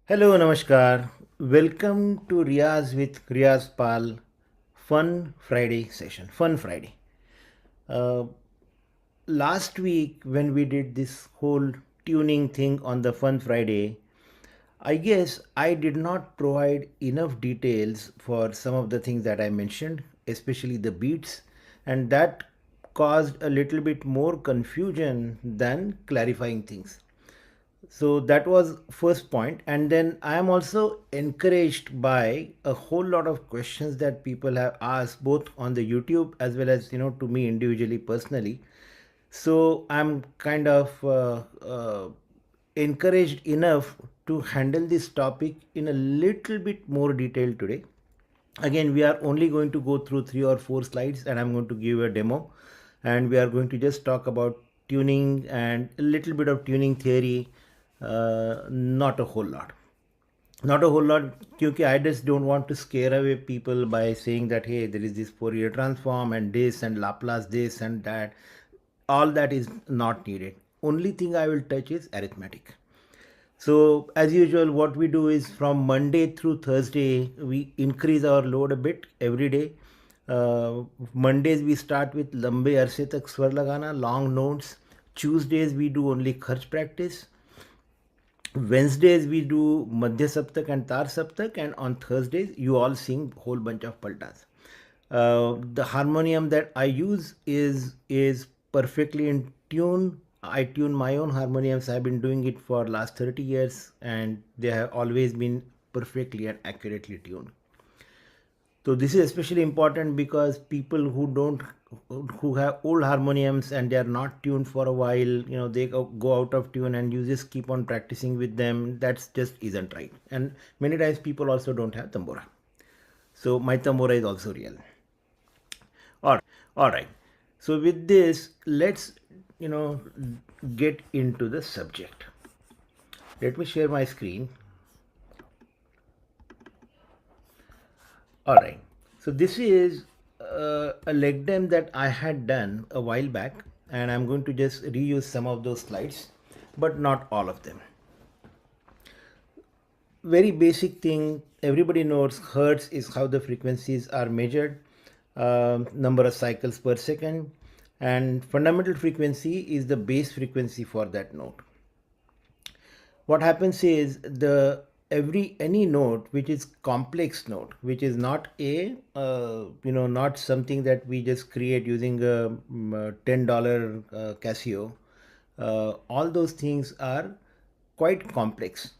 Hello, Namaskar. Welcome to Riyaaz with RiyaazPal Fun Friday session. Fun Friday. Uh, Last week, when we did this whole tuning thing on the Fun Friday, I guess I did not provide enough details for some of the things that I mentioned, especially the beats, and that caused a little bit more confusion than clarifying things. So that was first point, and then I am also encouraged by a whole lot of questions that people have asked both on the YouTube as well as to me individually personally. So I'm kind of encouraged enough to handle this topic in a little bit more detail today. Again, we are only going to go through 3 or 4 slides, and I'm going to give a demo, and we are going to just talk about tuning and a little bit of tuning theory, not a whole lot. Not a whole lot, because I just don't want to scare away people by saying that, hey, there is this Fourier transform and this and Laplace this and that. All that is not needed. Only thing I will touch is arithmetic. So as usual, what we do is from Monday through Thursday, we increase our load a bit every day. Mondays we start with lambe arse tak svar lagana, long notes. Tuesdays we do only kharj practice. Wednesdays we do Madhya Saptak and Taar Saptak, and on Thursdays you all sing whole bunch of paltas. The harmonium that I use is perfectly in tune. I tune my own harmoniums. I've been doing it for last 30 years, and they have always been perfectly and accurately tuned. So this is especially important because people who have old harmoniums and they are not tuned for a while, they go out of tune, and you just keep on practicing with them. That's just isn't right. And many times people also don't have tambura. So my tambura is also real. All right. So with this, let's get into the subject. Let me share my screen. All right. So this is a leg dem that I had done a while back, and I'm going to just reuse some of those slides, but not all of them. Very basic thing, everybody knows hertz is how the frequencies are measured, number of cycles per second, and fundamental frequency is the base frequency for that note. What happens is any note which is complex note, which is not not something that we just create using a $10 Casio, all those things are quite complex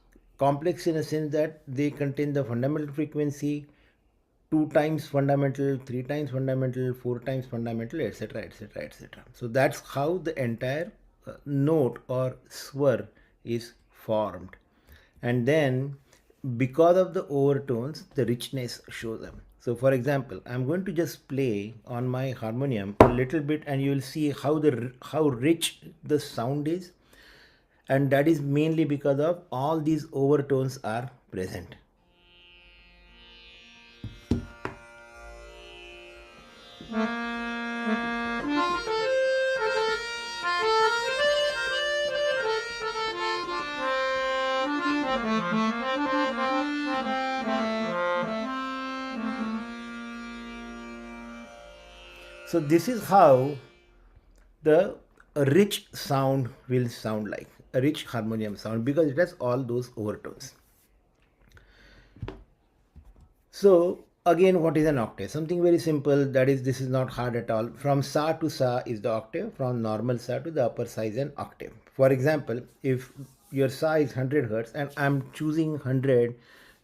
in a sense that they contain the fundamental frequency, 2 times fundamental, 3 times fundamental, 4 times fundamental, etc., etc., etc. So that's how the entire note or swar is formed. And then because of the overtones, the richness shows them. So for example, I'm going to just play on my harmonium a little bit, and you will see how rich the sound is, and that is mainly because of all these overtones are present. So this is how the rich sound will sound like, a rich harmonium sound, because it has all those overtones. So again, what is an octave? Something very simple, that is, this is not hard at all. From sa to sa is the octave, from normal sa to the upper sa is an octave. For example, if your sa is 100 hertz and I'm choosing 100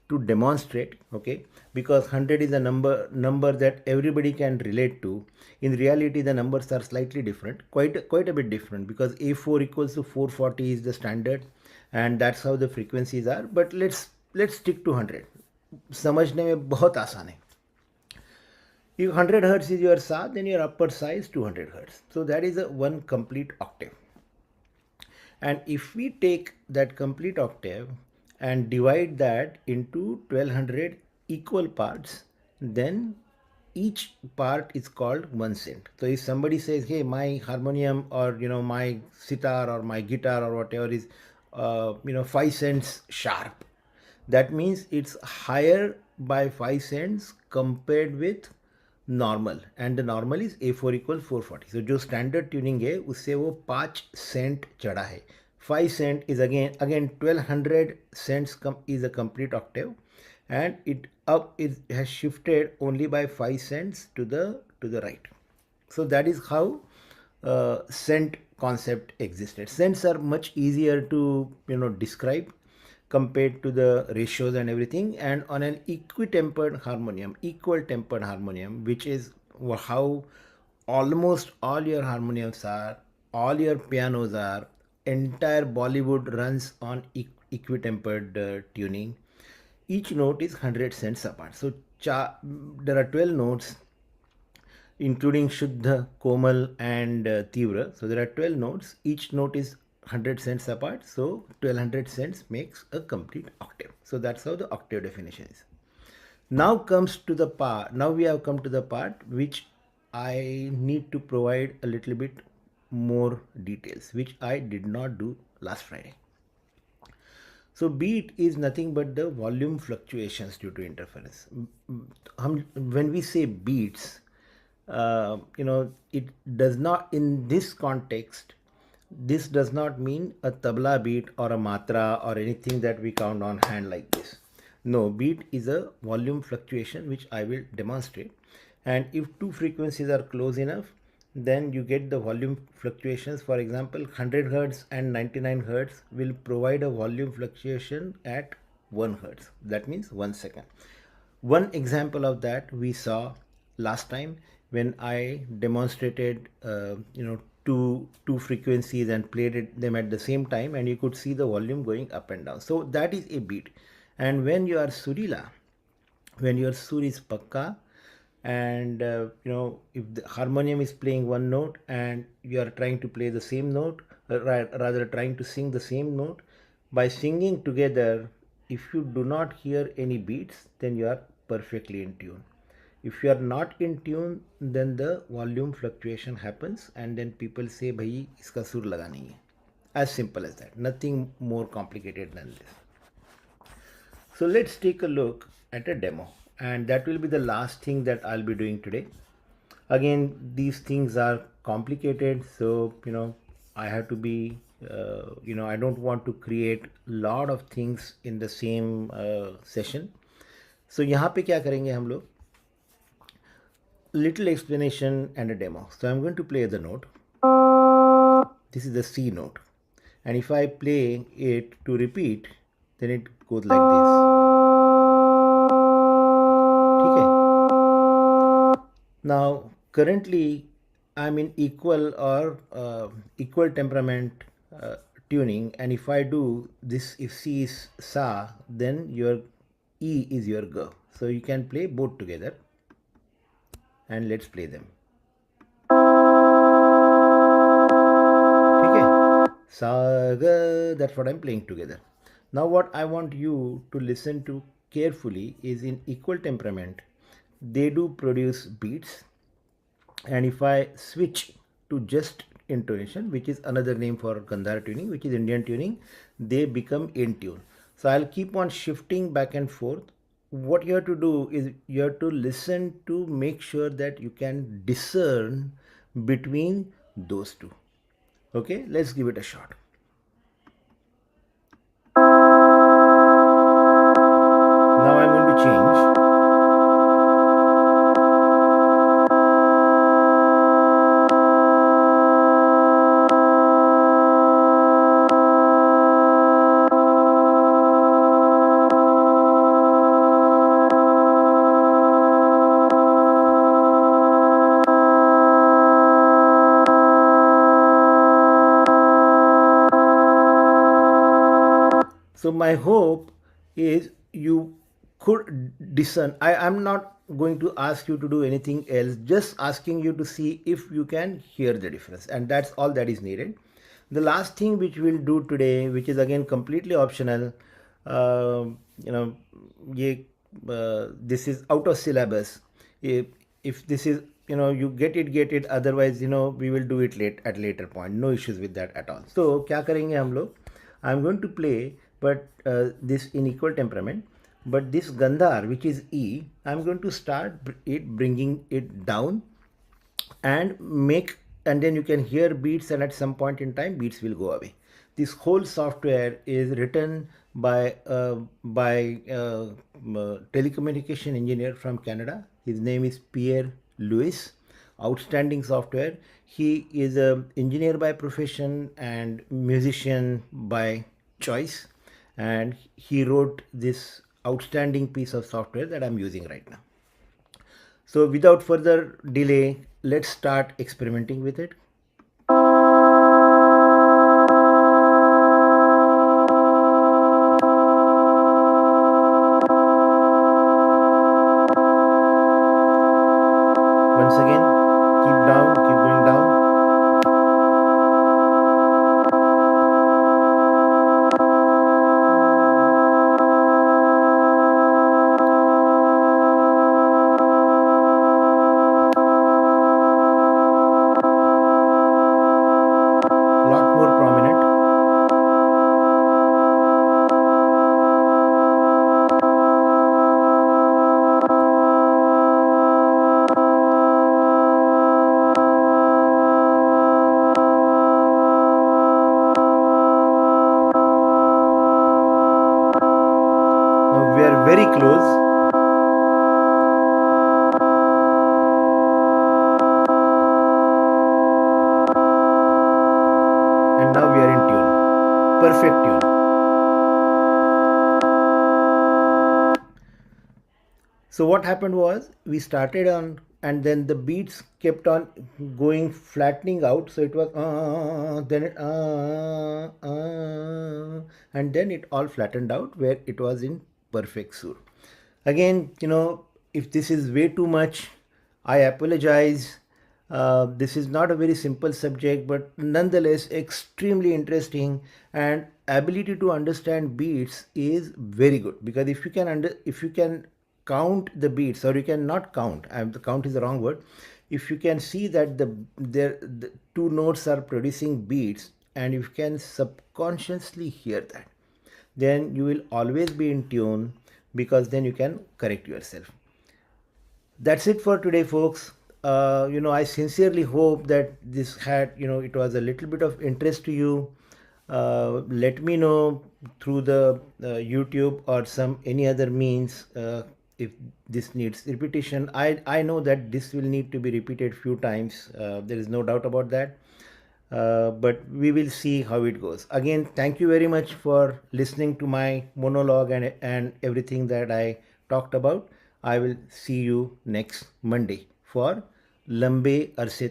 to demonstrate, okay, because 100 is a number that everybody can relate to. In reality, the numbers are slightly different, quite a bit different, because A4 equals to 440 is the standard, and that's how the frequencies are. But let's stick to 100. समझने में बहुत आसान है. If 100 hertz is your sa, then your upper sa is 200 hertz. So that is a one complete octave. And if we take that complete octave and divide that into 1200 equal parts, then each part is called 1 cent. So if somebody says, hey, my harmonium or my sitar or my guitar or whatever is 5 cents sharp, That means it's higher by 5 cents compared with normal and normal is A4 equal 440. सो जो standard tuning है उससे वो 5 Saint चढ़ा है. 5 cent is again 1200 cents is a complete octave and it has shifted only by 5 cents to the right. So that is how cent concept existed. Cents are much easier to describe compared to the ratios and everything. And on an equal tempered harmonium, which is how almost all your harmoniums are, all your pianos are, entire Bollywood runs on equitempered tuning. Each note is 100 cents apart. So there are 12 notes including Shuddha, Komal and Tivra. So there are 12 notes. Each note is 100 cents apart. So 1200 cents makes a complete octave. So that's how the octave definition is. Now comes to the part. Now we have come to the part which I need to provide a little bit more details, which I did not do last Friday. So beat is nothing but the volume fluctuations due to interference. When we say beats, it does not, in this context, this does not mean a tabla beat or a matra or anything that we count on hand like this. No, beat is a volume fluctuation which I will demonstrate. And if two frequencies are close enough, then you get the volume fluctuations. For example, 100 Hertz and 99 Hertz will provide a volume fluctuation at 1 Hertz. That means 1 second. One example of that we saw last time when I demonstrated, two frequencies and played them at the same time, and you could see the volume going up and down. So that is a beat. And when you are surila, when your sur is pakka, and if the harmonium is playing one note and you are trying to play the same note, rather trying to sing the same note, by singing together, if you do not hear any beats, then you are perfectly in tune. If you are not in tune, then the volume fluctuation happens and then people say bhai iska sur laga nahi hai. As simple as that, nothing more complicated than this. So let's take a look at a demo, and that will be the last thing that I'll be doing today. Again, these things are complicated, so I have to be I don't want to create a lot of things in the same session. So यहाँ पे क्या करेंगे हम लोग? Little explanation and a demo. So I'm going to play the note. This is the C note, and if I play it to repeat, then it goes like this. Okay. Now currently I'm in equal or equal temperament tuning, and if I do this, if C is Sa, then your E is your Ga. So you can play both together, and let's play them. Okay, Sa Ga, that's what I'm playing together. Now what I want you to listen to carefully is in equal temperament, they do produce beats, and if I switch to just intonation, which is another name for Gandhara tuning, which is Indian tuning, they become in tune. So I'll keep on shifting back and forth. What you have to do is you have to listen to make sure that you can discern between those two. Okay, let's give it a shot. Now I'm going to change. So my hope is you could discern. I am not going to ask you to do anything else, just asking you to see if you can hear the difference, and that's all that is needed. The last thing which we'll do today, which is again completely optional, this is out of syllabus. If this is, you get it, otherwise, we will do it at later point. No issues with that at all. So क्या करेंगे हम लोग? I'm going to play but this in equal temperament. But this Gandhar, which is E, I'm going to start bringing it down and then you can hear beats, and at some point in time beats will go away. This whole software is written by telecommunication engineer from Canada. His name is Pierre Louis. Outstanding software. He is an engineer by profession and musician by choice, and he wrote this outstanding piece of software that I'm using right now. So without further delay, let's start experimenting with it. Once again, keep going down. Lot more prominent. Now we are very close. And now we are in tune. Perfect tune. So what happened was, we started on, and then the beats kept on going, flattening out. So it was then it and then it all flattened out where it was in perfect sur. Again, if this is way too much, I apologize. This is not a very simple subject, but nonetheless extremely interesting, and ability to understand beats is very good, because if you can count the beats, or you can not count, the count is the wrong word. If you can see that the two notes are producing beats, and you can subconsciously hear that, then you will always be in tune, because then you can correct yourself. That's it for today, folks. I sincerely hope that this had, it was a little bit of interest to you. Let me know through the YouTube or any other means if this needs repetition. I know that this will need to be repeated few times. There is no doubt about that. But we will see how it goes. Again, thank you very much for listening to my monologue and everything that I talked about. I will see you next Monday for Lambe Arse